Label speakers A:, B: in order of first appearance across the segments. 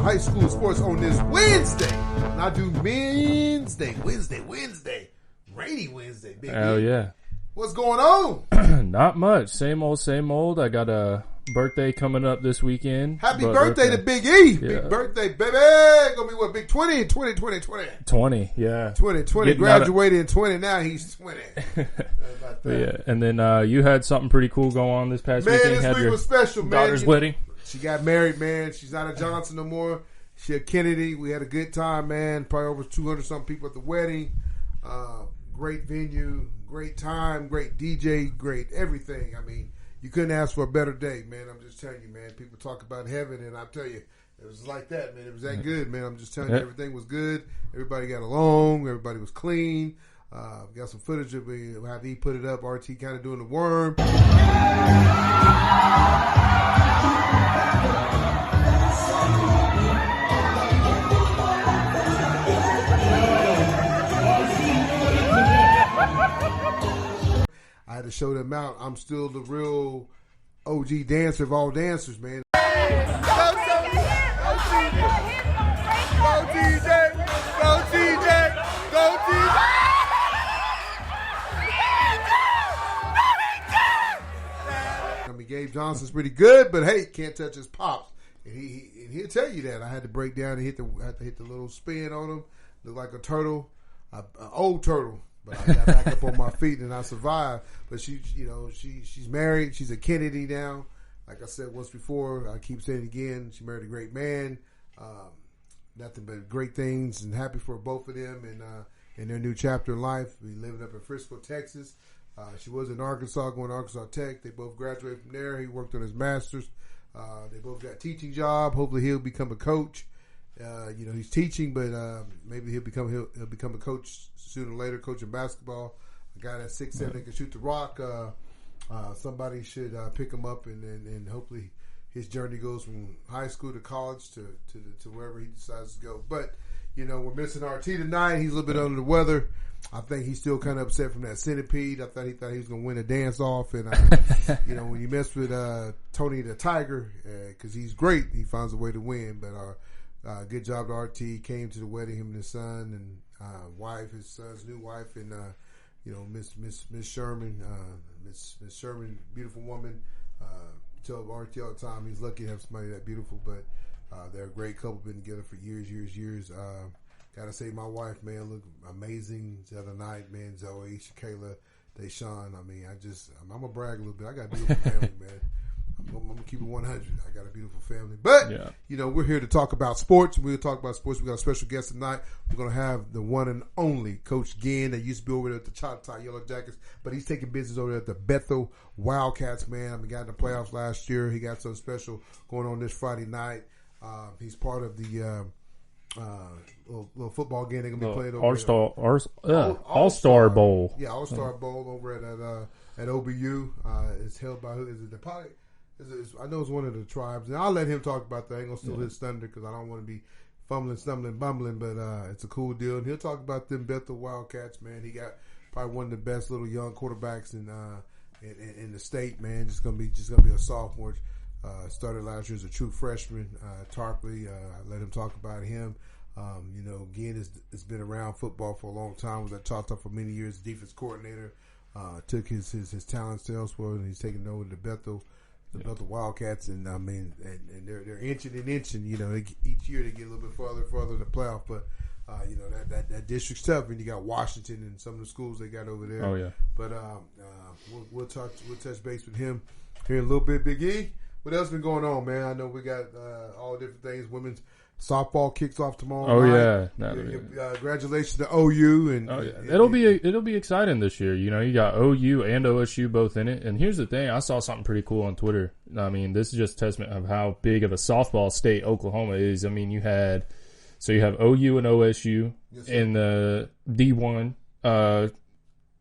A: high school sports on this Wednesday. And I do Men's Day. Wednesday. Rainy Wednesday, big
B: Hell yeah.
A: What's going on?
B: Not much. Same old. I got a birthday coming up this weekend.
A: Happy birthday to Big E.
B: Yeah.
A: Big birthday, baby. Gonna be what, big 20?
B: 20, yeah.
A: 20. Graduated in 20. Now he's 20. About that.
B: Yeah. And then you had something pretty cool going on this past weekend.
A: Man, this week was special, man.
B: Daughter's wedding.
A: She got married, man. She's not a Johnson no more. She a Kennedy. We had a good time, man. Probably over 200-something people at the wedding. Great venue, great time, great DJ, great everything. I mean, you couldn't ask for a better day, man. I'm just telling you, man. People talk about heaven, and I tell you, it was like that, man. It was that good, man. I'm just telling you, everything was good. Everybody got along. Everybody was clean. Got some footage of how he put it up. RT kind of doing the worm. I had to show them out. I'm still the real OG dancer of all dancers, man.
C: Go TJ!
A: I mean, Gabe Johnson's pretty good, but hey, can't touch his pops. And he'll tell you that. I had to break down and hit the little spin on him. Looked like a turtle, an old turtle. But I got back up on my feet and I survived. But she's married. She's a Kennedy now. Like I said once before, I keep saying it again. She married a great man. Nothing but great things, and happy for both of them and in their new chapter in life. We living up in Frisco, Texas. She was in Arkansas, going to Arkansas Tech. They both graduated from there. He worked on his master's. They both got a teaching job. Hopefully, he'll become a coach. He's teaching, but maybe he'll become a coach sooner or later, coaching basketball. A guy that's 6'7" that can shoot the rock. Somebody should pick him up, and hopefully his journey goes from high school to college to wherever he decides to go. But we're missing RT tonight. He's a little bit under the weather. I think he's still kind of upset from that centipede. I thought he was going to win a dance off, and when you mess with Tony the Tiger, because he's great, he finds a way to win. But good job to RT. Came to the wedding, him and his son and wife, his son's new wife, and Miss Sherman, Miss Sherman, beautiful woman. Tell RT all the time he's lucky to have somebody that beautiful. But they're a great couple, been together for years. Gotta say, my wife, man, looked amazing the other night, man. Zoe, Shakayla, Deshaun. I mean, I'm gonna brag a little bit. I got a beautiful family, man. I'm gonna keep it 100. I got a beautiful family, but we're here to talk about sports. We'll talk about sports. We got a special guest tonight. We're gonna have the one and only Coach Ginn that used to be over there at the Choctaw Yellow Jackets, but he's taking business over there at the Bethel Wildcats. Man, I mean, got in the playoffs last year. He got something special going on this Friday night. He's part of the little football game they're gonna be playing over All-Star Bowl. Yeah, All-Star Bowl over at OBU. It's held by I know it's one of the tribes, and I'll let him talk about that. I ain't gonna steal his thunder because I don't want to be fumbling, stumbling, bumbling. But it's a cool deal, and he'll talk about them Bethel Wildcats. Man, he got probably one of the best little young quarterbacks in the state. Man, just gonna be a sophomore. Started last year as a true freshman. Tarpley, I let him talk about him. Ginn has been around football for a long time. Was at Choctaw for many years, defense coordinator. Took his talents to elsewhere, and he's taking over to Bethel. The Wildcats, and I mean, and they're inching and inching. Each year they get a little bit further in the playoff. But that district's tough, and you got Washington and some of the schools they got over there.
B: Oh yeah.
A: But we'll touch base with him here in a little bit. Big E, what else been going on, man? I know we got all different things. Women's softball kicks off tomorrow.
B: Oh
A: night.
B: Yeah.
A: Congratulations to OU and
B: it'll be exciting this year. You got OU and OSU both in it. And here's the thing, I saw something pretty cool on Twitter. I mean, this is just a testament of how big of a softball state Oklahoma is. I mean, you have OU and OSU in the D1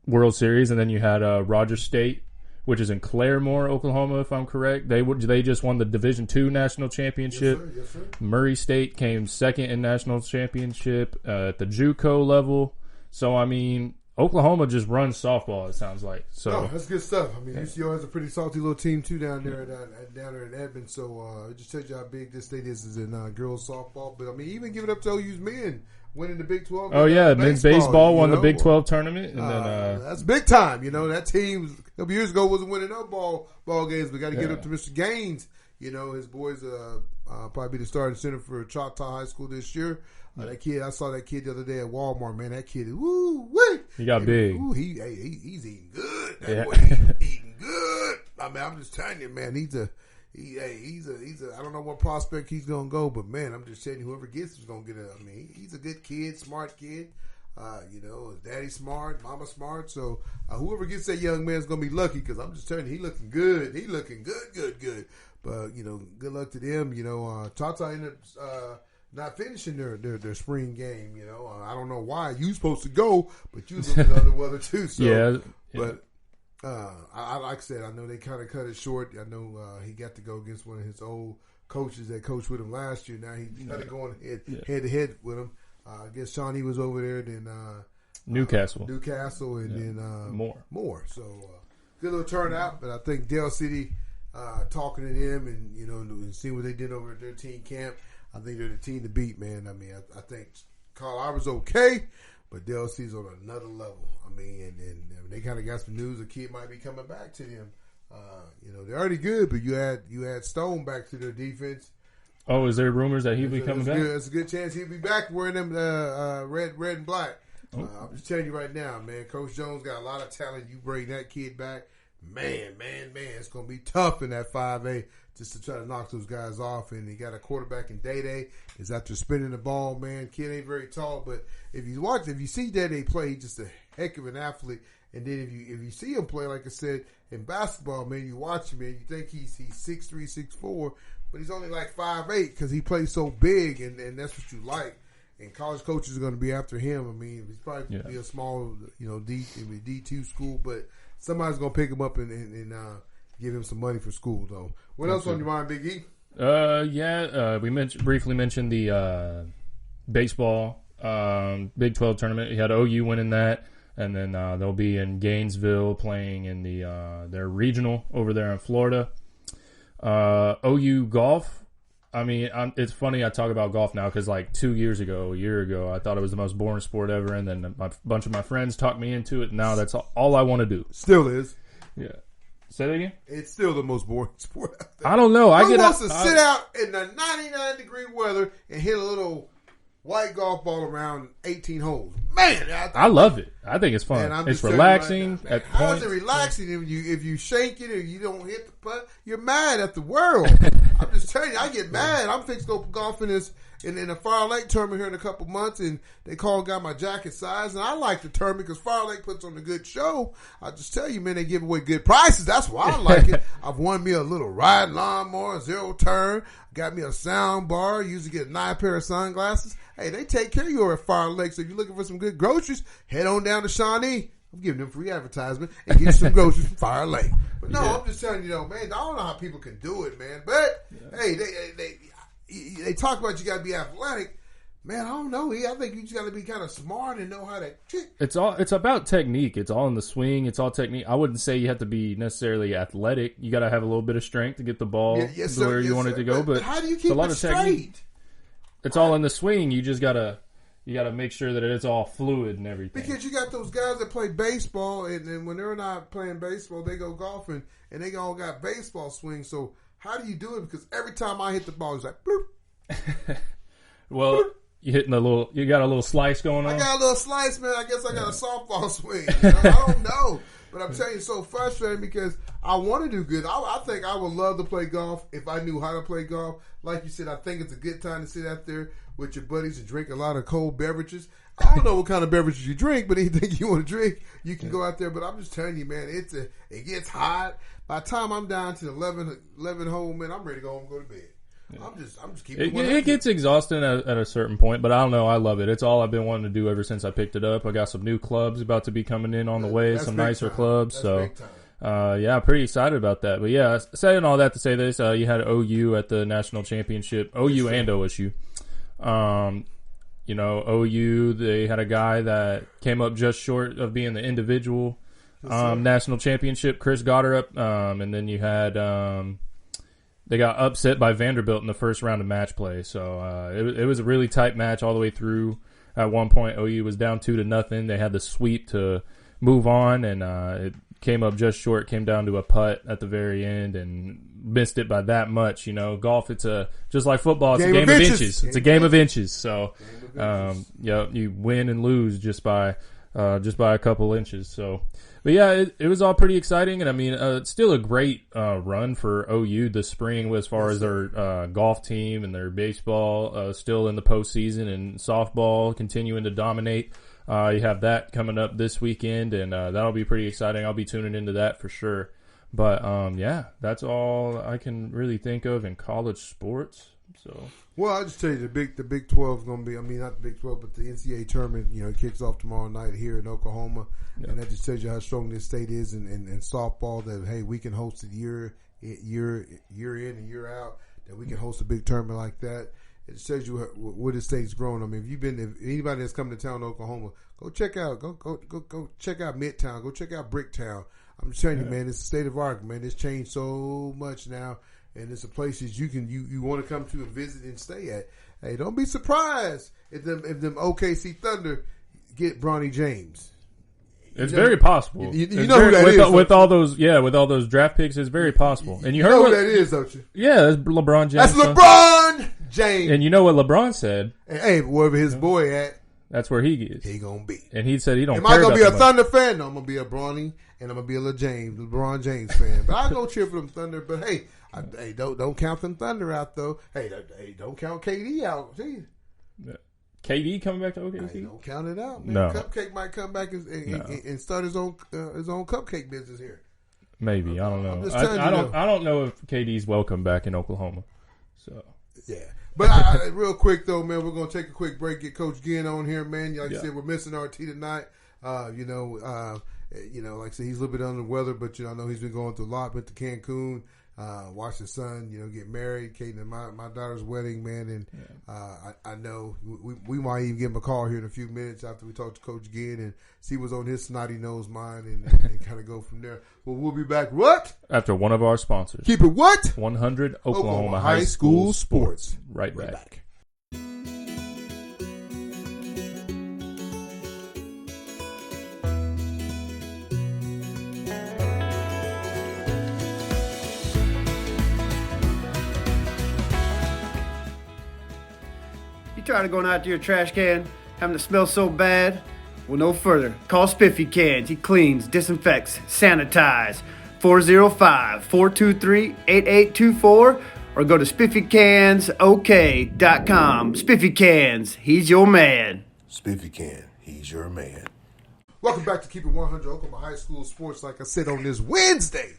B: World Series, and then you had Rogers State, which is in Claremore, Oklahoma, if I'm correct. They just won the Division II national championship.
A: Yes, sir.
B: Murray State came second in national championship at the JUCO level. So, I mean, Oklahoma just runs softball. It sounds like so.
A: No, that's good stuff. I mean, UCO has a pretty salty little team too down there in Edmond. So it just tells you how big this state is in girls softball. But I mean, even give it up to OU's men winning the Big 12.
B: Oh yeah, men's baseball won the Big 12 tournament, and then
A: that's big time. That team a couple years ago wasn't winning no ball games. We got to give it up to Mr. Gaines. His boys probably be the starting center for Choctaw High School this year. That kid, I saw that kid the other day at Walmart. Man, that kid, woo-wee.
B: He got big.
A: He's eating good. That boy eating good. I mean, I'm just telling you, man. He's a. I don't know what prospect he's gonna go, but man, I'm just saying, whoever gets him is gonna get it. I mean, he's a good kid, smart kid. His daddy smart, mama smart. So whoever gets that young man's gonna be lucky. Because I'm just telling you, he looking good. He looking good. But good luck to them. Tata ended up not finishing their spring game. I don't know why. You supposed to go, but you was looking under weather too. So,
B: yeah.
A: But I like I said, I know they kind of cut it short. I know he got to go against one of his old coaches that coached with him last year. Now he got to go head to head with him. I guess Shawnee was over there, then
B: Newcastle,
A: and then more. So good little turnout. But I think Dale City talking to them and seeing what they did over at their team camp. I think they're the team to beat, man. I mean, I think Carl Ivor's okay, but Dale City's on another level. I mean, and they kind of got some news. A kid might be coming back to them. They're already good, but you add Stone back to their defense.
B: Oh, is there rumors that he'll be coming back?
A: There's a good chance he'll be back wearing them red and black. I'm just telling you right now, man. Coach Jones got a lot of talent. You bring that kid back, man, it's gonna be tough in that 5A just to try to knock those guys off. And he got a quarterback in Day is out there spinning the ball, man. Kid ain't very tall, but if you see Day play, he's just a heck of an athlete. And then if you see him play, like I said, in basketball, man, you watch him, man, you think he's 6'3", 6'4", but he's only like 5'8" because he plays so big, and that's what you like. And college coaches are going to be after him. I mean, he's probably be a small, D2 school, but somebody's going to pick him up and give him some money for school, though. What else on your mind, Big E?
B: We briefly mentioned the baseball Big 12 tournament. You had OU winning that, and then they'll be in Gainesville playing in their regional over there in Florida. OU golf. I mean, it's funny I talk about golf now because like a year ago, I thought it was the most boring sport ever, and then a bunch of my friends talked me into it. And now that's all I want to do.
A: Still is.
B: Yeah. Say that again?
A: It's still the most boring sport out there.
B: I don't know.
A: Who wants to sit out in the 99-degree weather and hit a little white golf ball around 18 holes? Man,
B: I love it. I think it's fun. Man, it's relaxing.
A: Right now, how is it relaxing if you shake it or you don't hit the putt? You're mad at the world. I'm just telling you, I get mad. I'm fixing to go golf in a Fire Lake tournament here in a couple months, and they got my jacket size, and I like the tournament because Fire Lake puts on a good show. I just tell you, man, they give away good prices. That's why I like it. I've won me a little ride lawnmower, 0 turn, got me a sound bar, usually get a 9 pair of sunglasses. Hey, they take care of you at Fire Lake, so if you're looking for some good groceries, head on down to Shawnee. I'm giving them free advertisement and get some groceries from Fire Lake. But no, I'm just telling you, man, I don't know how people can do it, man. But hey, they talk about you got to be athletic. Man, I don't know. I think you just got to be kind of smart and know how to trick.
B: It's about technique. It's all in the swing. It's all technique. I wouldn't say you have to be necessarily athletic. You got to have a little bit of strength to get the ball where you want it to go. But
A: how do you keep it straight? Technique.
B: It's all in the swing. You just gotta make sure that it's all fluid and everything.
A: Because you got those guys that play baseball, and when they're not playing baseball, they go golfing, and they all got baseball swings. So how do you do it? Because every time I hit the ball, it's like bloop.
B: Well, bloop. You got a little slice going on?
A: I got a little slice, man. I guess I got a softball swing. I don't know. But I'm telling you, it's so frustrating because I want to do good. I think I would love to play golf if I knew how to play golf. Like you said, I think it's a good time to sit out there with your buddies and drink a lot of cold beverages. I don't know what kind of beverages you drink, but anything you want to drink, you can go out there. But I'm just telling you, man, it gets hot. By the time I'm down to the 11 hole, man, I'm ready to go home and go to bed. Yeah. I'm just keeping
B: it gets exhausting at a certain point, but I don't know. I love it. It's all I've been wanting to do ever since I picked it up. I got some new clubs about to be coming in on the way, some nicer clubs. So, I'm pretty excited about that. But yeah, saying all that to say this, you had OU at the national championship, OU and OSU. You know, OU, they had a guy that came up just short of being the individual national championship, Chris Goddard. And then you had they got upset by Vanderbilt in the first round of match play. So it was a really tight match all the way through. At one point, OU was down 2-0. They had the sweep to move on, and it came up just short. Came down to a putt at the very end, and missed it by that much. You know, golf, it's just like football. It's a game of inches. It's a game of inches. So, you win and lose just by a couple inches. So, but yeah, it was all pretty exciting, and I mean, it's still a great run for OU this spring as far as their golf team and their baseball still in the postseason, and softball continuing to dominate. You have that coming up this weekend, and that'll be pretty exciting. I'll be tuning into that for sure. But yeah, that's all I can really think of in college sports. So,
A: well, I'll just tell you the Big 12 is going to be. I mean, not the Big 12, but the NCAA tournament. You know, it kicks off tomorrow night here in Oklahoma, and that just tells you how strong this state is in softball. That hey, we can host it year in and year out. That we can host a big tournament like that. It just tells you where the state's grown. I mean, if anybody that's come to town, Oklahoma, go check out Midtown, go check out Bricktown. I'm just telling you, man, it's a state of art, man. It's changed so much now, and it's a place that you want to come to and visit and stay at. Hey, don't be surprised if them OKC Thunder get Bronny James.
B: It's very possible.
A: You know who that is
B: with all those draft picks. It's very possible. And you heard
A: who that is, don't you?
B: Yeah, that's LeBron James.
A: That's LeBron James.
B: And you know what LeBron said?
A: Hey, wherever his boy at,
B: that's where he is.
A: He gonna be.
B: And he said he don't.
A: Am I gonna be a Thunder fan? No, I'm gonna be a Bronny, and I'm gonna be a LeBron James fan. But I'll go cheer for them Thunder. But hey, don't count them Thunder out though. Hey, don't count KD out. Gee.
B: KD coming back to OKC?
A: Hey, don't count it out, man.
B: No.
A: Cupcake might come back and start his own cupcake business here.
B: Maybe, I don't know. I don't know if KD's welcome back in Oklahoma. So
A: yeah. But real quick though, man, we're gonna take a quick break. Get Coach Ginn on here, man. Like I said, we're missing RT tonight. Like I said, he's a little bit under the weather, but I know he's been going through a lot. Went to Cancun, watched his son, get married. Kaden and my daughter's wedding, man, and I know we might even give him a call here in a few minutes after we talk to Coach Ginn and see what's on his snotty nose mind and kind of go from there. Well, we'll be back. What?
B: After one of our sponsors.
A: Keep it what?
B: 100 Oklahoma High School Sports. Right back.
D: You tired of going out to your trash can, having to smell so bad? Well, no further. Call Spiffy Cans. He cleans, disinfects, sanitizes. 405-423-8824 or go to spiffycansok.com. Spiffy Cans, he's your man.
E: Spiffy Can, he's your man.
A: Welcome back to Keep It 100 Oklahoma High School Sports. Like I said, on this Wednesday,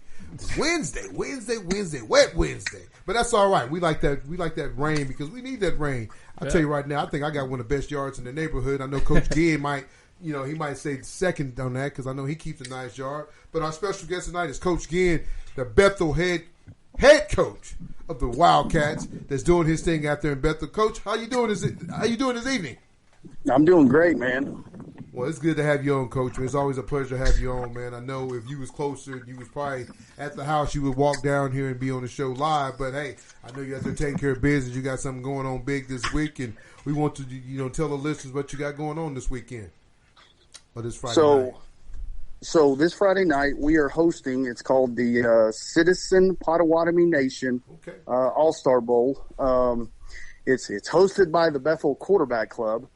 A: wet Wednesday. But that's all right. We like that rain because we need that rain. I'll tell you right now, I think I got one of the best yards in the neighborhood. I know Coach Ginn might, he might say second on that because I know he keeps a nice yard. But our special guest tonight is Coach Ginn, the Bethel head coach of the Wildcats that's doing his thing out there in Bethel. Coach, how you doing this evening?
F: I'm doing great, man.
A: Well, it's good to have you on, Coach. It's always a pleasure to have you on, man. I know if you was closer, you was probably at the house, you would walk down here and be on the show live. But, hey, I know you have to take care of business. You got something going on big this week, and we want to, tell the listeners what you got going on this weekend or this Friday night.
F: So this Friday night, we are hosting, it's called the Citizen Potawatomi Nation All-Star Bowl. It's hosted by the Bethel Quarterback Club.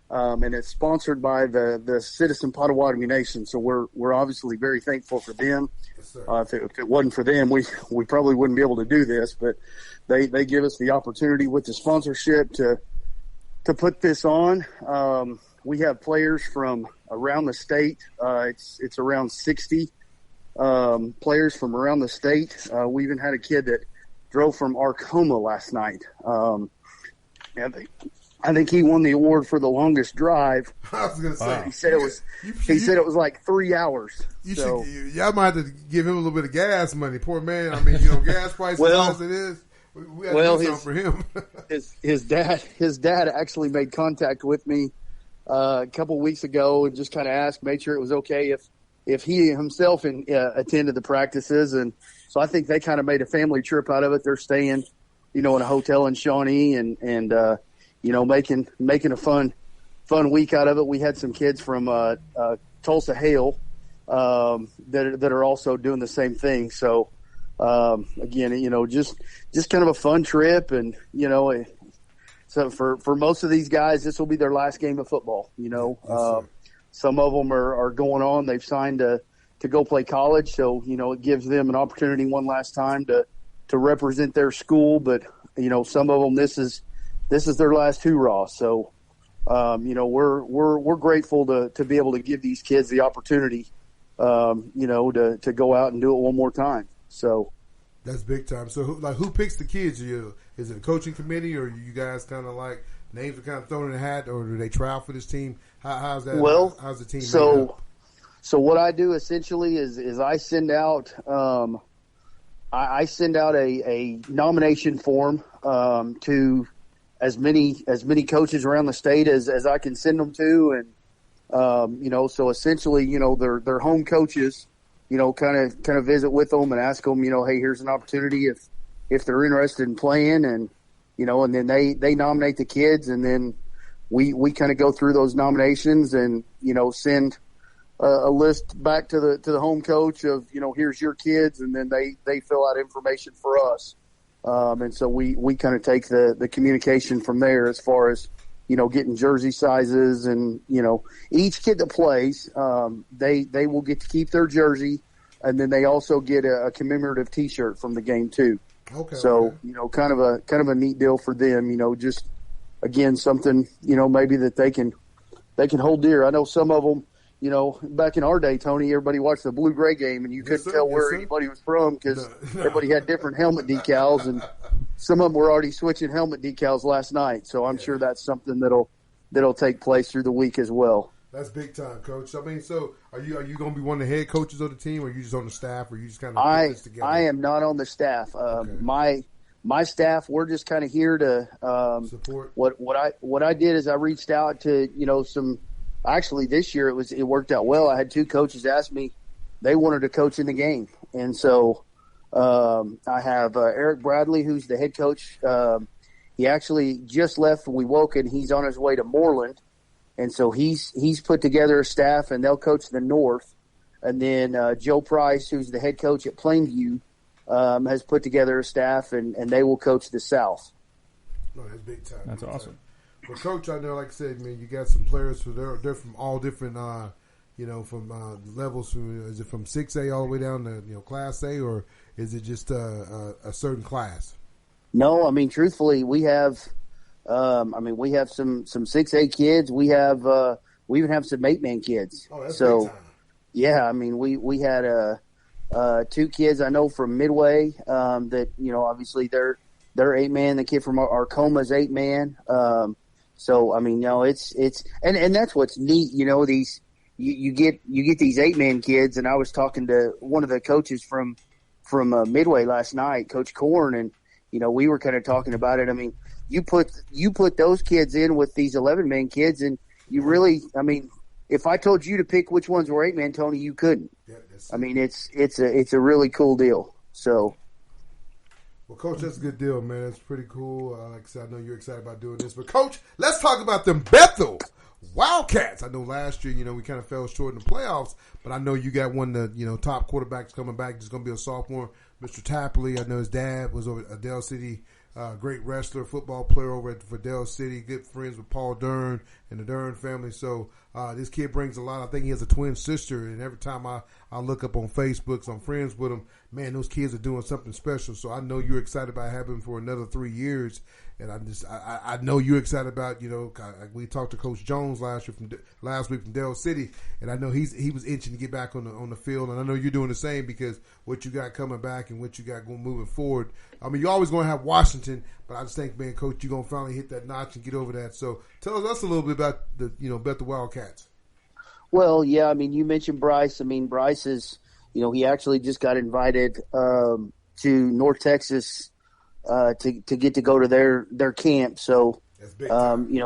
F: And it's sponsored by the Citizen Potawatomi Nation, so we're obviously very thankful for them. Yes, if it wasn't for them, we probably wouldn't be able to do this. But they give us the opportunity with the sponsorship to put this on. We have players from around the state. It's around 60 players from around the state. We even had a kid that drove from Arcoma last night. I think he won the award for the longest drive.
A: I was gonna say
F: he said it was like 3 hours.
A: Y'all might have to give him a little bit of gas money. Poor man. I mean, gas prices as it is. We have to do something for him.
F: his dad actually made contact with me a couple weeks ago and just kind of asked, made sure it was okay if he himself attended the practices. And so I think they kind of made a family trip out of it. They're staying, in a hotel in Shawnee and making a fun week out of it. We had some kids from Tulsa Hale that are also doing the same thing. So again, just kind of a fun trip, and so for most of these guys, this will be their last game of football. Some of them are going on. They've signed to go play college, so it gives them an opportunity one last time to represent their school. But some of them, this is their last hoorah. So we're grateful to be able to give these kids the opportunity, to go out and do it one more time. So
A: that's big time. So who picks the kids? Is it a coaching committee, or you guys kind of like names are kind of thrown in the hat, or do they try out for this team? How's that?
F: Well,
A: how's the team?
F: So what I do essentially is I send out I send out a nomination form to as many coaches around the state as I can send them to, and so essentially their home coaches kind of visit with them and ask them hey, here's an opportunity if they're interested in playing, and and then they nominate the kids, and then we kind of go through those nominations and send a list back to the home coach of here's your kids, and then they fill out information for us, and so we kind of take the communication from there as far as getting jersey sizes, and each kid that plays they will get to keep their jersey, and then they also get a commemorative T-shirt from the game too.
A: Okay.
F: So kind of a neat deal for them. Just again something maybe that they can hold dear. I know some of them. Back in our day, Tony, everybody watched the blue-gray game, and you couldn't tell where anybody was from because everybody had different helmet decals, and some of them were already switching helmet decals last night. So I'm sure that's something that'll take place through the week as well.
A: That's big time, Coach. I mean, so are you going to be one of the head coaches of the team, or are you just on the staff, or you just kind of put this together?
F: I am not on the staff. Okay. My staff, we're just kind of here to
A: support.
F: What I did is I reached out to some. Actually, this year it worked out well. I had two coaches ask me they wanted to coach in the game, and so I have Eric Bradley, who's the head coach. He actually just left when we woke, and he's on his way to Moreland, and so he's put together a staff, and they'll coach the North. And then Joe Price, who's the head coach at Plainview, has put together a staff, and they will coach the South.
A: No, that's big time.
B: That's awesome.
A: Well, Coach, I know, like I said, man, you got some players who they're from all different, from levels. Is it from 6A all the way down to Class A, or is it just a certain class?
F: No, I mean, truthfully, we have, we have some 6A kids. We even have some 8-man kids.
A: Oh, that's big time.
F: Yeah, I mean, we had two kids I know from Midway that obviously they're 8-man. The kid from Arcoma's 8-man. So I mean, it's and that's what's neat. These you get these 8-man kids, and I was talking to one of the coaches from Midway last night, Coach Korn, and we were kind of talking about it. I mean, you put those kids in with these 11-man kids, and you really, I mean, if I told you to pick which ones were 8-man, Tony, you couldn't.
A: Yeah,
F: I mean, it's a really cool deal. So.
A: Well, Coach, that's a good deal, man. That's pretty cool. Like I said, I know you're excited about doing this. But, Coach, let's talk about them Bethel Wildcats. I know last year, we kind of fell short in the playoffs, but I know you got one of the, top quarterbacks coming back. He's going to be a sophomore, Mr. Tapley. I know his dad was over at Dell City, great wrestler, football player over for Dell City, good friends with Paul Dern and the Dern family. So this kid brings a lot. I think he has a twin sister, and every time I look up on Facebook, so I'm friends with him, man, those kids are doing something special. So I know you're excited about having him for another 3 years. And I know you're excited about, we talked to Coach Jones last week from Dell City, and I know he was itching to get back on the field, and I know you're doing the same because what you got coming back and what you got going moving forward. I mean, you're always going to have Washington, but I just think, man, Coach, you're going to finally hit that notch and get over that. So tell us a little bit about the Bethel Wildcats.
F: Well, yeah, I mean, you mentioned Bryce. I mean, Bryce is, he actually just got invited to North Texas to get to go to their camp. So,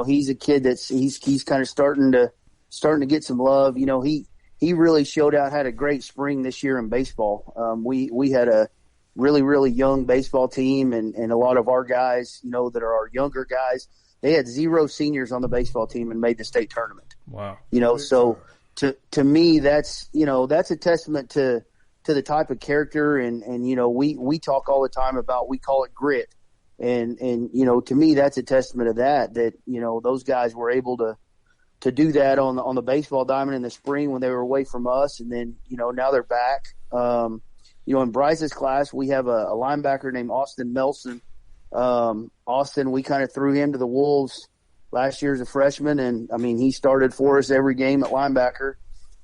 F: he's a kid he's kind of starting to get some love. He really showed out, had a great spring this year in baseball. We had a really, really young baseball team, and a lot of our guys, that are our younger guys, they had 0 seniors on the baseball team and made the state tournament.
B: Wow.
F: So to me, that's a testament to the type of character. And we talk all the time about, we call it grit. And to me, that's a testament of that, those guys were able to do that on the baseball diamond in the spring when they were away from us. And then, now they're back. In Bryce's class, we have a linebacker named Austin Melson. Austin, we kind of threw him to the Wolves last year as a freshman. And he started for us every game at linebacker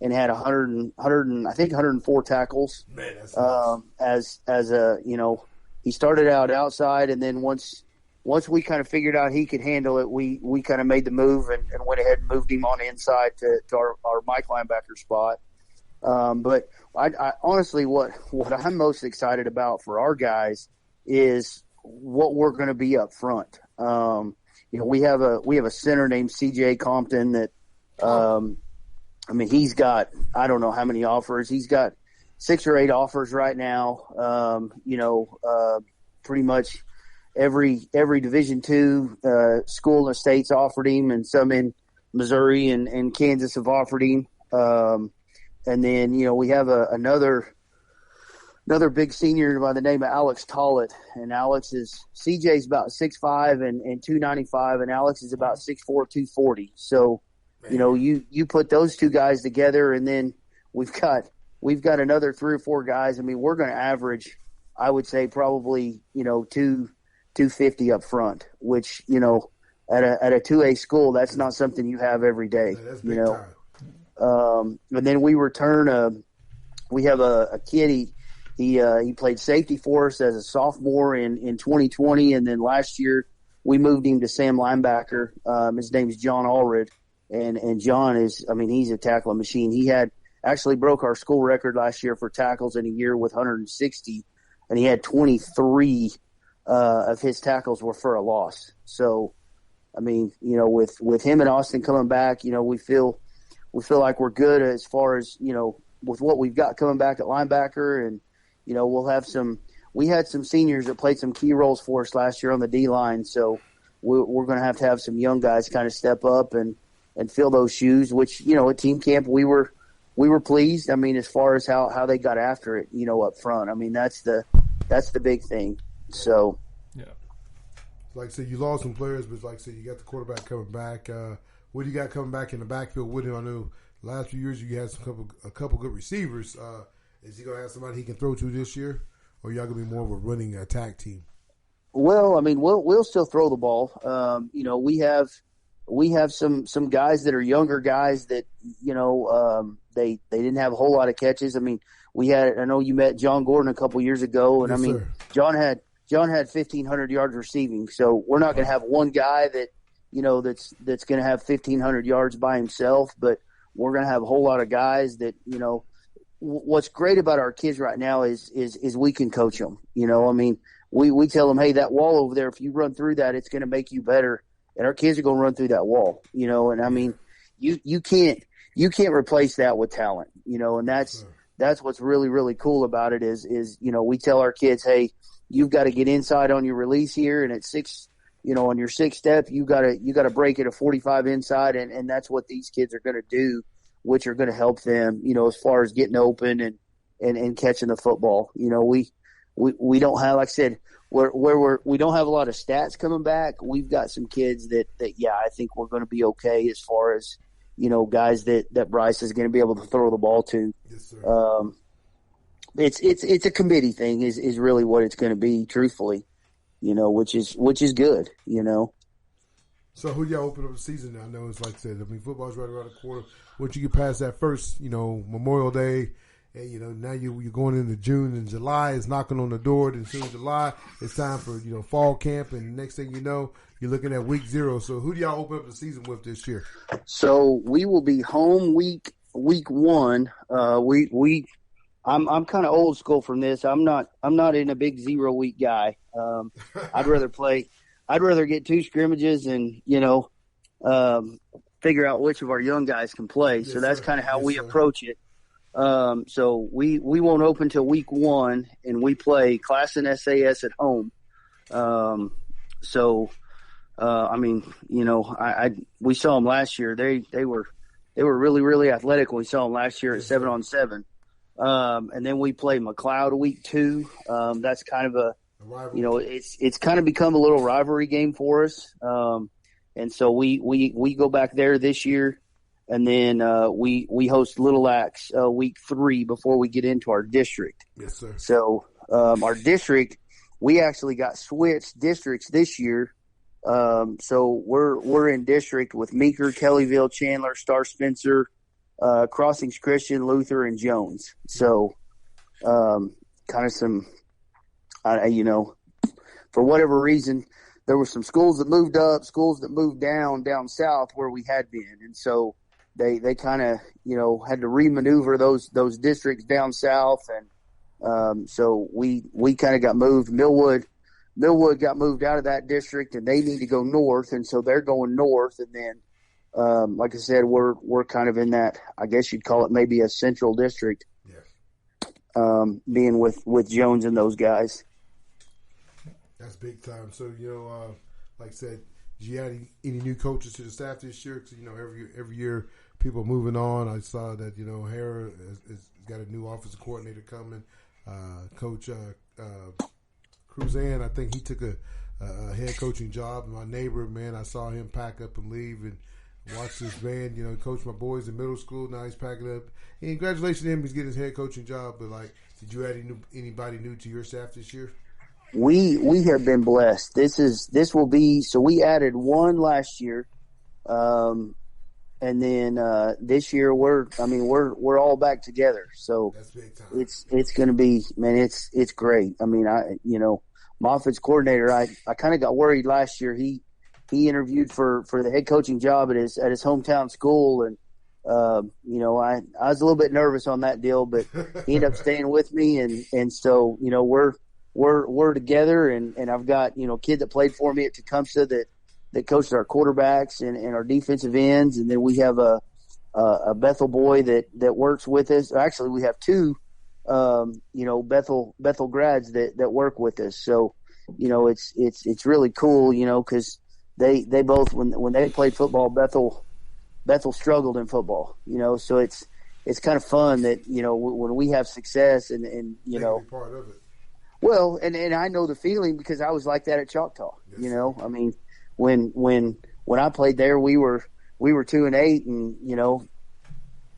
F: and had 104 tackles.
A: Man, that's nice.
F: He started out outside, and then once we kind of figured out he could handle it, we kind of made the move and went ahead and moved him on inside to our Mike linebacker spot. But I honestly, what I'm most excited about for our guys is what we're going to be up front. We have a center named CJ Compton that, he's got, I don't know how many offers. He's got 6 or 8 offers right now. Pretty much every Division II school in the state's offered him, and some in Missouri and Kansas have offered him. And then, we have another big senior by the name of Alex Tollett. And CJ's about 6'5" and 295, and Alex is about 6'4", 240. So, you put those 2 guys together, and then we've got another 3 or 4 guys. We're going to average, I would say, probably, 250 up front, which, at a 2A school, that's not something you have every day,
A: that's big time.
F: And then we return we have a kid, he played safety for us as a sophomore in 2020, and then last year we moved him to Sam linebacker. His name is John Allred, and John is, he's a tackling machine. He actually broke our school record last year for tackles in a year with 160, and he had 23 of his tackles were for a loss. So, with him and Austin coming back, we feel like we're good as far as, with what we've got coming back at linebacker. And, we had some seniors that played some key roles for us last year on the D-line. So we're going to have some young guys kind of step up and fill those shoes, which, at team camp, we were pleased. As far as how they got after it, up front. That's the big thing. So,
B: yeah.
A: Like I said, you lost some players, but like I said, you got the quarterback coming back. What do you got coming back in the backfield with him? I know last few years you had a couple good receivers. Is he going to have somebody he can throw to this year, or y'all going to be more of a running attack team?
F: Well, we'll still throw the ball. We have some guys that are younger guys that they didn't have a whole lot of catches. I know you met John Gordon a couple years ago, and
A: Yes, sir.
F: John had 1,500 yards receiving. So we're not going to have one guy that that's going to have 1,500 yards by himself, but we're going to have a whole lot of guys that what's great about our kids right now is we can coach them. We tell them, hey, that wall over there, if you run through that, it's going to make you better, and our kids are going to run through that wall. And you can't replace that with talent. And that's what's really, really cool about it is we tell our kids, hey, you've got to get inside on your release here, and at 6, on your 6th step, you got to break it a 45 inside, and that's what these kids are going to do, which are going to help them, as far as getting open and catching the football. We don't have, like I said, we don't have a lot of stats coming back. We've got some kids that I think we're going to be okay as far as guys that Bryce is going to be able to throw the ball to.
A: Yes, sir.
F: It's a committee thing is really what it's going to be, truthfully, which is good,
A: So who y'all open up the season? I know it's like I said, football's right around the corner. Once you get past that first, Memorial Day, and now you're going into June and July is knocking on the door. Then soon July, it's time for fall camp, and next thing you know, you're looking at week 0. So who do y'all open up the season with this year?
F: So we will be home week 1.
G: I'm kind of old school from this. I'm not in a big 0 week guy. I'd rather get 2 scrimmages and, figure out which of our young guys can play.
A: Yes,
G: so that's kind of how we
A: sir.
G: approach it. So we won't open till week 1, and we play Class and SAS at home. We saw them last year. They were really, really athletic when we saw them last year at 7-on-7. And then we play McLeod week 2. That's kind of it's kind of become a little rivalry game for us. And so we go back there this year, and then we host Little Axe week 3 before we get into our district.
A: Yes, sir.
G: So our district, we actually got switched districts this year. So we're in district with Meeker, Kellyville, Chandler, Star Spencer, Crossings Christian, Luther, and Jones. So kind of some, for whatever reason, there were some schools that moved up, schools that moved down south where we had been. And so they kind of, had to remaneuver those districts down south. And so we kind of got moved. Millwood got moved out of that district, and they need to go north. And so they're going north. And then, like I said, we're kind of in that, I guess you'd call it maybe a central district, being with Jones and those guys.
A: That's big time. So, like I said, did you add any new coaches to the staff this year? Because, every year people are moving on. I saw that, Hara has got a new offensive coordinator coming. Coach Cruzan, I think he took a head coaching job. My neighbor, man, I saw him pack up and leave and watch this man. He coached my boys in middle school. Now he's packing up. And congratulations to him. He's getting his head coaching job. But, did you add anybody new to your staff this year?
G: We have been blessed. This will be, so we added 1 last year. And then this year we're all back together. So
A: that's big time.
G: It's going to be, man, it's great. I mean, my offense coordinator, I kind of got worried last year. He interviewed for the head coaching job at his hometown school, and I was a little bit nervous on that deal, but he ended up staying with me, and so we're together, and I've got a kid that played for me at Tecumseh that coached our quarterbacks and our defensive ends, and then we have a Bethel boy that works with us. Actually, we have 2 Bethel grads that work with us. So it's really cool, because they both, when they played football, Bethel struggled in football, so it's kind of fun that when we have success and
A: they can be part of it.
G: Well, and I know the feeling because I was like that at Choctaw.
A: Yes.
G: I mean, when I played there, we were 2-8, and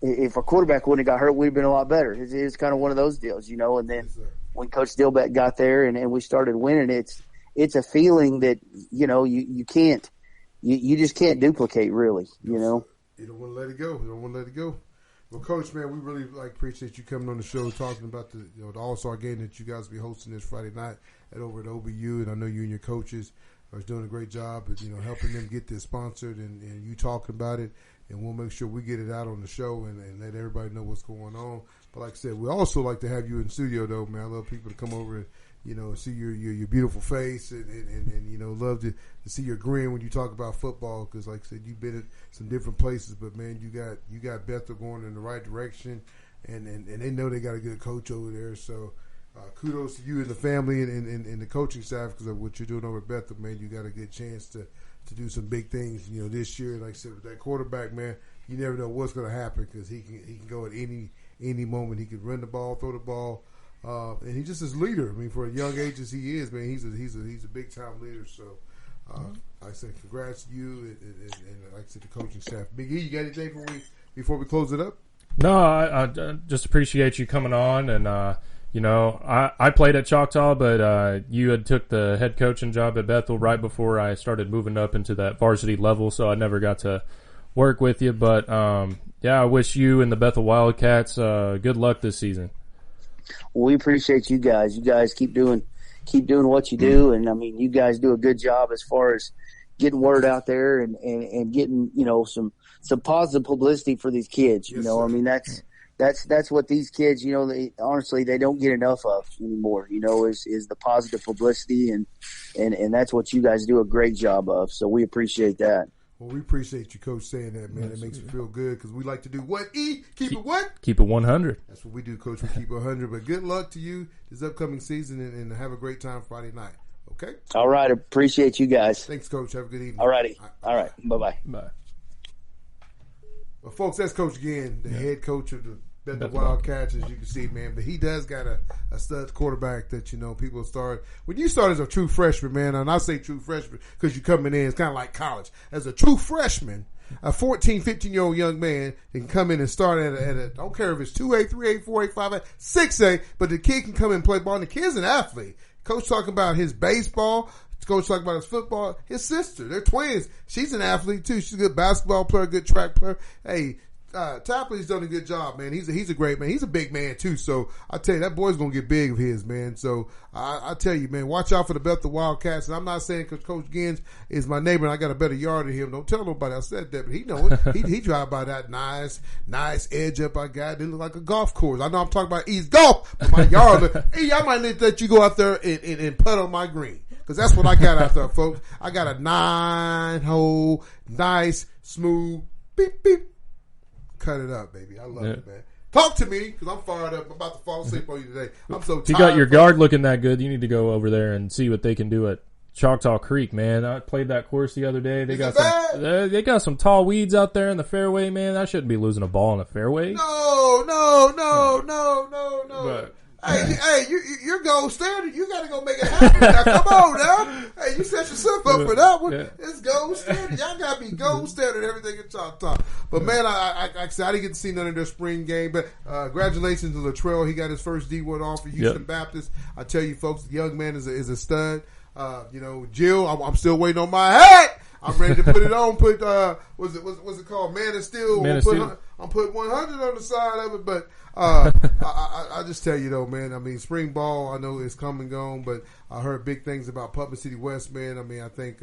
G: if our quarterback wouldn't have got hurt, we'd have been a lot better. It's kind of one of those deals, And then when Coach Dilbeck got there and we started winning, it's a feeling that you can't, you just can't duplicate, really. You don't
A: want to let it go. Well, Coach, man, we really appreciate you coming on the show, talking about the All-Star game that you guys will be hosting this Friday night over at OBU, and I know you and your coaches are doing a great job at helping them get this sponsored, and you talking about it, and we'll make sure we get it out on the show and let everybody know what's going on. But like I said, we also like to have you in studio, though, man. I love people to come over and see your beautiful face and love to see your grin when you talk about football, because like I said, you've been at some different places, but man, you got Bethel going in the right direction, and they know they got a good coach over there. So kudos to you and the family and the coaching staff, because of what you're doing over at Bethel, man. You got a good chance to do some big things, this year. Like I said, with that quarterback, man, you never know what's going to happen, because he can go at any moment. He can run the ball, throw the ball. And he's just his leader. I mean, for a young age as he is, man, he's a big time leader. So, like I said, congrats to you and like I said, the coaching staff. Big E, you got anything before we close it up?
B: No, I just appreciate you coming on, and I played at Choctaw, but you had took the head coaching job at Bethel right before I started moving up into that varsity level, so I never got to work with you. But I wish you and the Bethel Wildcats good luck this season.
G: Well, we appreciate you guys. You guys keep doing what you do, and I mean, you guys do a good job as far as getting word out there and getting some positive publicity for these kids.
A: Yes,
G: I mean, that's what these kids, honestly, they don't get enough of anymore, is the positive publicity. And that's what you guys do a great job of. So we appreciate that.
A: Well, we appreciate you, Coach, saying that, man. It makes me feel good because we like to do what, E? Keep it what?
B: Keep it 100.
A: That's what we do, Coach. We keep it 100. But good luck to you this upcoming season and have a great time Friday night. Okay?
G: All right. Appreciate you guys.
A: Thanks, Coach. Have a good evening.
G: All righty. All right. Bye-bye.
B: Bye.
A: Well, folks, that's Coach Ginn, the head coach of the Bethel Wildcats, as you can see, man. But he does got a stud quarterback that, people start. When you start as a true freshman, man, and I say true freshman because you're coming in, it's kind of like college. As a true freshman, a 14, 15-year-old young man can come in and start at a I don't care if it's 2A, 3A, 4A, 5A, 6A, but the kid can come in and play ball. And the kid's an athlete. Coach talking about his baseball. Coach talking about his football. His sister, they're twins. She's an athlete too. She's a good basketball player, good track player. Hey, Tapley's done a good job, man. He's a great man. He's a big man too. So I tell you, that boy's gonna get big of his, man. So I tell you, man, watch out for the Bethel Wildcats. And I'm not saying because Coach Ginn is my neighbor and I got a better yard than him. Don't tell nobody I said that, but he know it. he drive by that nice edge up I got. It look like a golf course. I know I'm talking about East Golf, but my yard. Hey, I might let you go out there and putt on my green. Because that's what I got out there, folks. I got a 9-hole, nice, smooth, beep, beep. Cut it up, baby. I love it, man. Talk to me, because I'm fired up. I'm about to fall asleep on you today. I'm so tired.
B: You got your guard looking that good. You need to go over there and see what they can do at Choctaw Creek, man. I played that course the other day. They got some tall weeds out there in the fairway, man. I shouldn't be losing a ball in the fairway.
A: No. But, Hey, you're gold standard. You got to go make it happen. Now, come on now. Hey, you set yourself up for that one. Yeah. It's gold standard. Y'all got to be gold standard everything in Choctaw. But, man, I said I didn't get to see none of their spring game. But congratulations to Latrell. He got his first D1 off for Houston Baptist. I tell you, folks, the young man is a stud. Jill, I'm still waiting on my hat. I'm ready to put it on. Put what's it called? Man of Steel. I'm putting 100 on the side of it, but I just tell you though, man. I mean, spring ball. I know it's come and gone, but I heard big things about Public City West, man. I mean, I think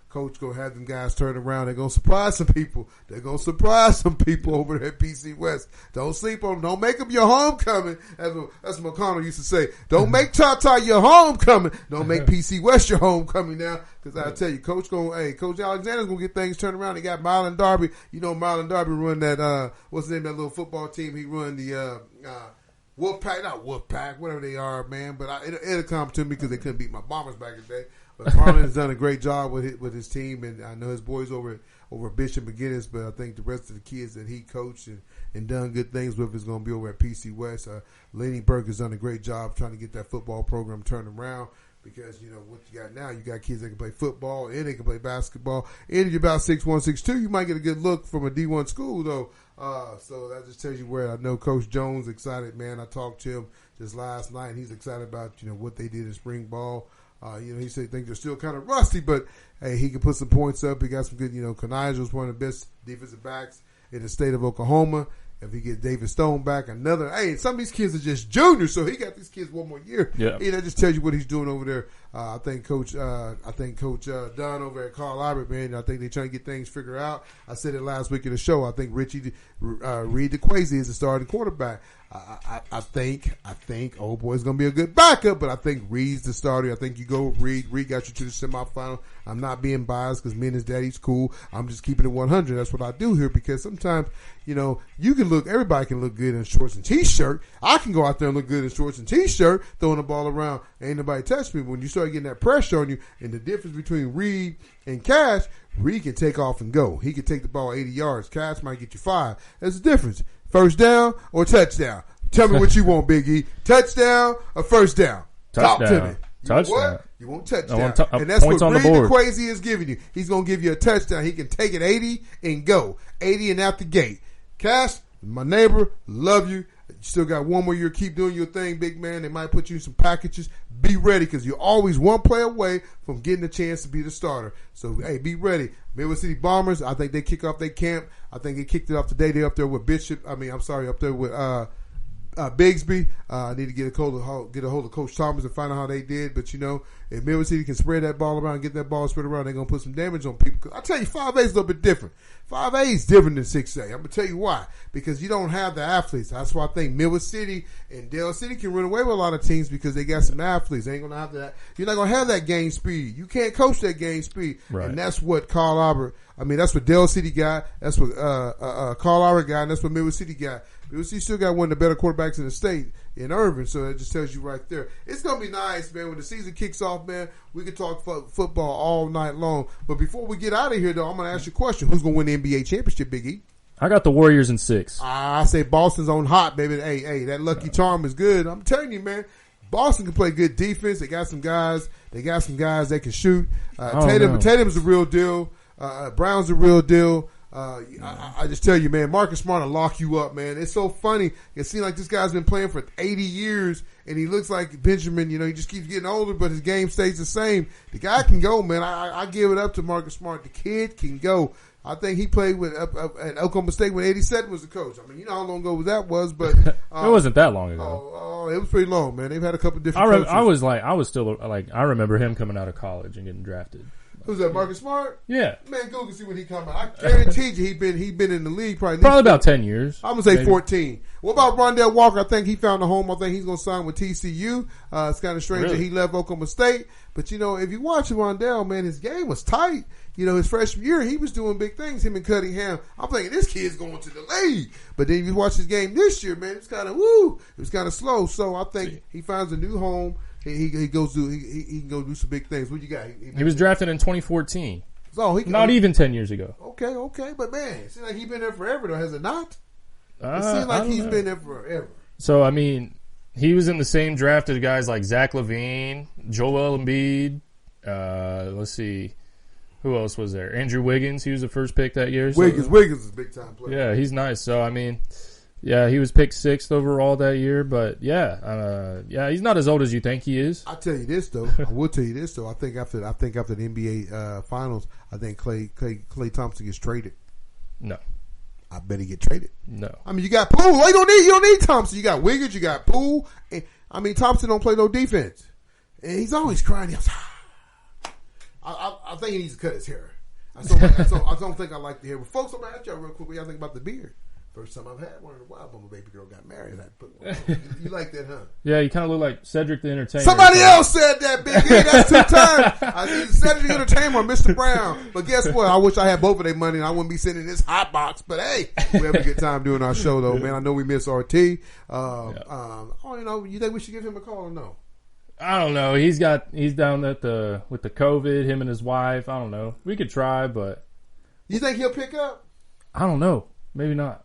A: Coach gonna have them guys turn around. They're gonna surprise some people. They're gonna surprise some people over there at PC West. Don't sleep on them. Don't make them your homecoming. That's what McConnell used to say. Don't make Choctaw your homecoming. Don't make PC West your homecoming now. Because I tell you, Coach Alexander's gonna get things turned around. He got Marlon Darby. Marlon Darby run that what's the name of that little football team? He run the Wolfpack, whatever they are, man. But it'll come to me because they couldn't beat my Bombers back in the day. But Marlon has done a great job with his team, and I know his boys over Bishop McGinnis, but I think the rest of the kids that he coached and done good things with is going to be over at PC West. Lenny Burke has done a great job trying to get that football program turned around because, what you got now, you got kids that can play football and they can play basketball. And if you're about 6'1", 6'2", you might get a good look from a D1 school, though. So that just tells you where I know Coach Jones excited, man. I talked to him just last night, and he's excited about, what they did in spring ball. He said things are still kind of rusty, but hey, he can put some points up. He got some good, Kanizer was one of the best defensive backs in the state of Oklahoma. If he gets David Stone back, some of these kids are just juniors, so he got these kids one more year. Yeah, that just tells you what he's doing over there. I think Coach Dunn over at Carl Albert, man. I think they're trying to get things figured out. I said it last week in the show. I think Richie Reed DeQuazy is the starting quarterback. I think old boy's gonna be a good backup, but I think Reed's the starter. I think you go with Reed. Reed got you to the semifinal. I'm not being biased because me and his daddy's cool. I'm just keeping it 100. That's what I do here because sometimes, everybody can look good in shorts and t-shirt. I can go out there and look good in shorts and t-shirt, throwing the ball around. Ain't nobody touch me. But when you start getting that pressure on you, and the difference between Reed and Cash, Reed can take off and go. He can take the ball 80 yards. Cash might get you 5. There's a difference. First down or touchdown? Tell me what you want, Big E. Touchdown or first down? Talk to me.
B: Touchdown.
A: You want touchdown. And that's what Reed DeQuazy is giving you. He's going to give you a touchdown. He can take it 80 and go. 80 and out the gate. Cash, my neighbor, love you. You still got one more year. Keep doing your thing, big man. They might put you in some packages. Be ready because you're always one play away from getting a chance to be the starter. So, hey, be ready. Midwest City Bombers, I think they kick off their camp. I think they kicked it off today. They're up there with up there with Bigsby. I need to get a hold of Coach Thomas and find out how they did. But, if Millwood City can spread that ball around, get that ball spread around, they're going to put some damage on people. 'Cause I tell you, 5A is a little bit different. 5A is different than 6A. I'm going to tell you why. Because you don't have the athletes. That's why I think Millwood City and Dale City can run away with a lot of teams because they got some athletes. They ain't going to have that. You're not going to have that game speed. You can't coach that game speed.
B: Right.
A: And that's what that's what Dale City got. That's what Carl Albert got. And that's what Millwood City got. Millwood City still got one of the better quarterbacks in the state in Irvin. So that just tells you right there. It's going to be nice, man. When the season kicks off, man, we can talk football all night long. But before we get out of here, though, I'm going to ask you a question. Who's going to win the NBA championship, Big E?
B: I got the Warriors in 6.
A: I say Boston's on hot, baby. Hey, that Lucky Charm is good. I'm telling you, man. Boston can play good defense. They got some guys. That can shoot. Tatum's a real deal. Brown's a real deal. I just tell you, man, Marcus Smart will lock you up, man. It's so funny. It seems like this guy's been playing for 80 years, and he looks like Benjamin. He just keeps getting older, but his game stays the same. The guy can go, man. I give it up to Marcus Smart. The kid can go. I think he played with at Oklahoma State when 87 was the coach. I mean, you know how long ago that was, but
B: it wasn't that long ago.
A: It was pretty long, man. They've had a couple of different coaches.
B: I remember him coming out of college and getting drafted.
A: Who's that, Marcus Smart?
B: Yeah.
A: Man, go and see when he come out. I guarantee you he been in the league probably
B: about 10 years.
A: I'm going to say maybe 14. What about Rondell Walker? I think he found a home. I think he's going to sign with TCU. It's kind of strange that he left Oklahoma State. But, if you watch Rondell, man, his game was tight. His freshman year, he was doing big things, him and Cunningham. I'm thinking, this kid's going to the league. But then you watch his game this year, man, it's kind of slow. So I think he finds a new home. He can go do some big things. What you got?
B: He was drafted in 2014.
A: So
B: not even 10 years ago.
A: Okay, but man, it seems like he's been there forever, though, has it not? It seems like he's been there forever.
B: So I mean, he was in the same draft as guys like Zach LaVine, Joel Embiid. Let's see, who else was there? Andrew Wiggins. He was the first pick that year.
A: Wiggins is a big time player.
B: Yeah, he's nice. So I mean. Yeah, he was picked 6th overall that year, but he's not as old as you think he is.
A: I will tell you this though. I think after the NBA finals, I think Klay Thompson gets traded.
B: No,
A: I bet he get traded.
B: No,
A: I mean you got Poole. You don't need Thompson. You got Wiggins. You got Poole. And, Thompson don't play no defense, and he's always crying. I think he needs to cut his hair. I don't think I like the hair. But folks, I'm gonna ask y'all real quick what y'all think about the beard. First time I've had one in a while, but my baby girl got married. You like that, huh?
B: Yeah, you kind of look like Cedric the Entertainer.
A: Somebody else said that, Big E. That's 2 times. I either Cedric the Entertainer or Mr. Brown. But guess what? I wish I had both of their money and I wouldn't be sitting in this hot box. But hey, we have a good time doing our show, though, man. I know we miss RT. You think we should give him a call or no?
B: I don't know. He's down with the COVID. Him and his wife. I don't know. We could try, but
A: you think he'll pick up?
B: I don't know. Maybe not.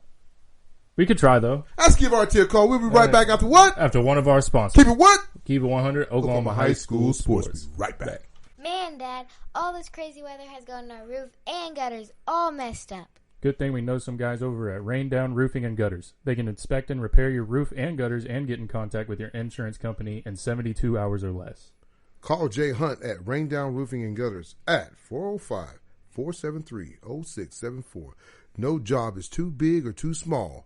B: We could try, though.
A: Let's give RT a call. We'll be right back after what?
B: After one of our sponsors.
A: Keep it what?
B: Keep it 100. Oklahoma High School Sports.
A: We'll be right back.
H: Man, Dad, all this crazy weather has gotten our roof and gutters all messed up.
B: Good thing we know some guys over at Rain Down Roofing and Gutters. They can inspect and repair your roof and gutters and get in contact with your insurance company in 72 hours or less.
A: Call Jay Hunt at Rain Down Roofing and Gutters at 405-473-0674. No job is too big or too small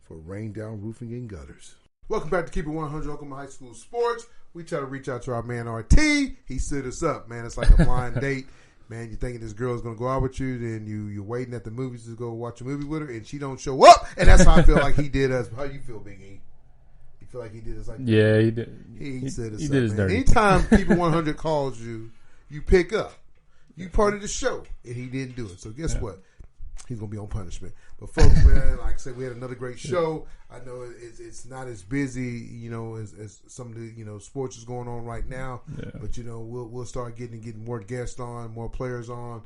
A: for Rain Down Roofing and Gutters. Welcome back to Keep It 100 Oklahoma High School Sports. We try to reach out to our man RT. He stood us up, man. It's like a blind date. Man, you're thinking this girl's going to go out with you, then you're waiting at the movies to go watch a movie with her, and she don't show up, and that's how I feel like he did us. How you feel, Big E? You feel like he did us like that?
B: Yeah, he did.
A: He stood us up,
B: did his
A: man.
B: dirty.
A: Anytime Keep It 100 calls you, you pick up. You part of the show, and he didn't do it. So guess what? He's going to be on punishment. But folks, man, like I said, we had another great show. I know it's not as busy, as some of the, sports is going on right now. Yeah. But, we'll start getting more guests on, more players on.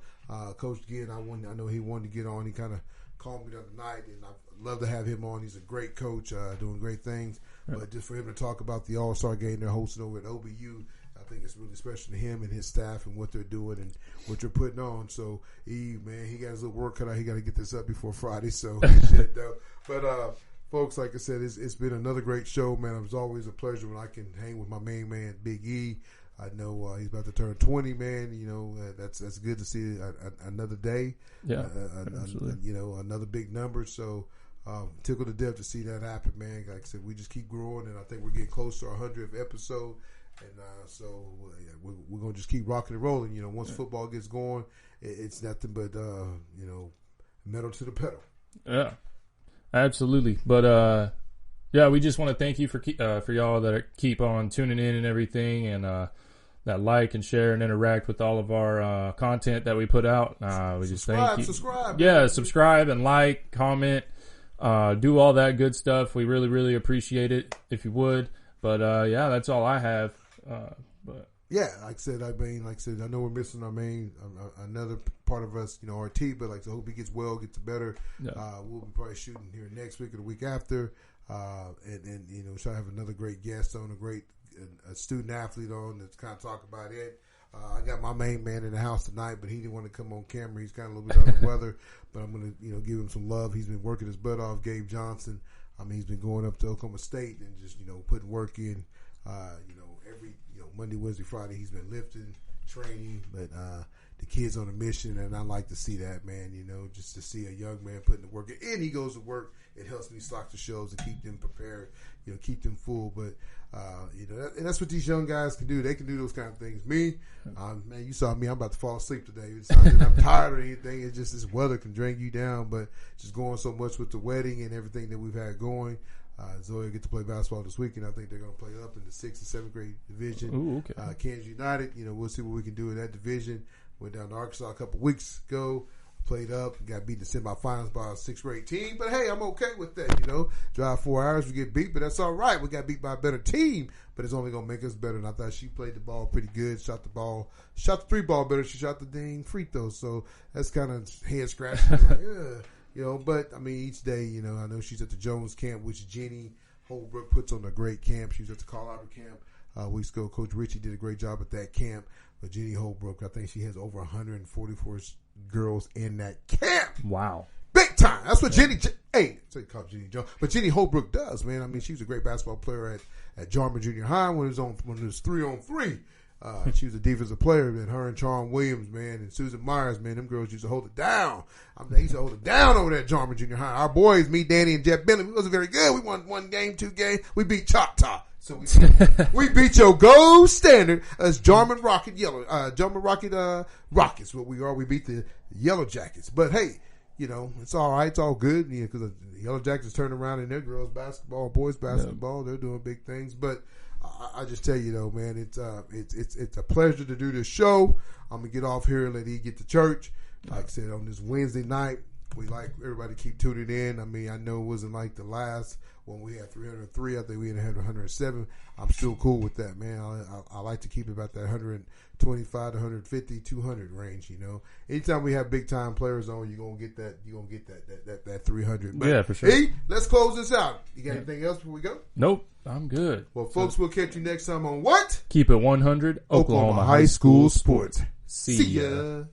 A: Coach Ginn, I know he wanted to get on. He kind of called me the other night, and I'd love to have him on. He's a great coach, doing great things. Right. But just for him to talk about the All-Star game they're hosting over at OBU, I think it's really special to him and his staff and what they're doing and what they're putting on. So, he got his little work cut out. He got to get this up before Friday. So, shit, though. But, folks, like I said, it's been another great show, man. It was always a pleasure when I can hang with my main man, Big E. I know he's about to turn 20, man. That's good to see another day.
B: Yeah, absolutely.
A: Another big number. So, tickled to death to see that happen, man. Like I said, we just keep growing, and I think we're getting close to our 100th episode. And so we're going to just keep rocking and rolling. You know, once football gets going, it's nothing but, metal to the pedal.
B: Yeah, absolutely. But, yeah, we just want to thank you for y'all that keep on tuning in and everything, and that like and share and interact with all of our content that we put out. We just thank you.
A: Subscribe.
B: Yeah, subscribe and like, comment, do all that good stuff. We really, really appreciate it if you would. But yeah, that's all I have. But
A: yeah, like I said, I know we're missing our main another part of us, RT. But I hope he gets well, gets better. Yeah. We'll be probably shooting here next week or the week after. And try to have another great guest on, a student athlete on to kind of talk about it. I got my main man in the house tonight, but he didn't want to come on camera. He's kind of a little bit under the weather, but I'm going to, give him some love. He's been working his butt off. Gabe Johnson. I mean, he's been going up to Oklahoma State and just, putting work in. Every Monday, Wednesday, Friday, he's been lifting, training, but the kid's on a mission, and I like to see that, man. Just to see a young man putting the work in, and he goes to work. It helps me stock the shows and keep them prepared, keep them full. But and that's what these young guys can do. They can do those kind of things. Me, man, you saw me. I'm about to fall asleep today. It's not that I'm tired or anything. It's just this weather can drag you down. But just going so much with the wedding and everything that we've had going. Zoe will get to play basketball this weekend. I think they're going to play up in the 6th and 7th grade division.
B: Ooh, okay.
A: Kansas United, we'll see what we can do in that division. Went down to Arkansas a couple weeks ago. Played up, got beat in the semifinals by a 6th grade team. But hey, I'm okay with that, Drive 4 hours, we get beat, but that's all right. We got beat by a better team, but it's only going to make us better. And I thought she played the ball pretty good, shot the 3-ball better. She shot the dang free throw. So that's kind of head scratching. Like, but I mean, each day, I know she's at the Jones camp, which Jenny Holbrook puts on a great camp. She was at the Carl Albert camp weeks ago. Coach Richie did a great job at that camp. But Jenny Holbrook, I think she has over 144 girls in that camp.
B: Wow.
A: Big time. That's what Jenny, so you call Jenny Jones, but Jenny Holbrook does, man. I mean, she was a great basketball player at Jarman Junior High when it was 3-on-3. She was a defensive player, and her and Charm Williams, man, and Susan Myers, man, them girls used to hold it down. They used to hold it down over there at Jarman Junior High. Our boys, me, Danny, and Jeff Bentley, we wasn't very good. We won 1 game, 2 games. We beat Choctaw. So we beat your gold standard as Jarman Rocket Rockets. What we are, we beat the Yellow Jackets. But hey, it's all right. It's all good. Because the Yellow Jackets turn around in their girls basketball, boys basketball. They're doing big things. But I just tell you though, man, it's a pleasure to do this show. I'm gonna get off here and let E get to church. Like I said, on this Wednesday night, we like everybody to keep tuning in. I mean, I know it wasn't like the last when we had 303. I think we had 107. I'm still cool with that, man. I like to keep it about that 125 to 150, 200 range. Anytime we have big time players on, you're gonna get that. You're gonna get that 300. But,
B: yeah, for sure.
A: E, let's close this out. You got anything else before we go?
B: Nope, I'm good.
A: Well, folks, we'll catch you next time on what?
B: Keep it 100. Oklahoma High School Sports.
A: See ya.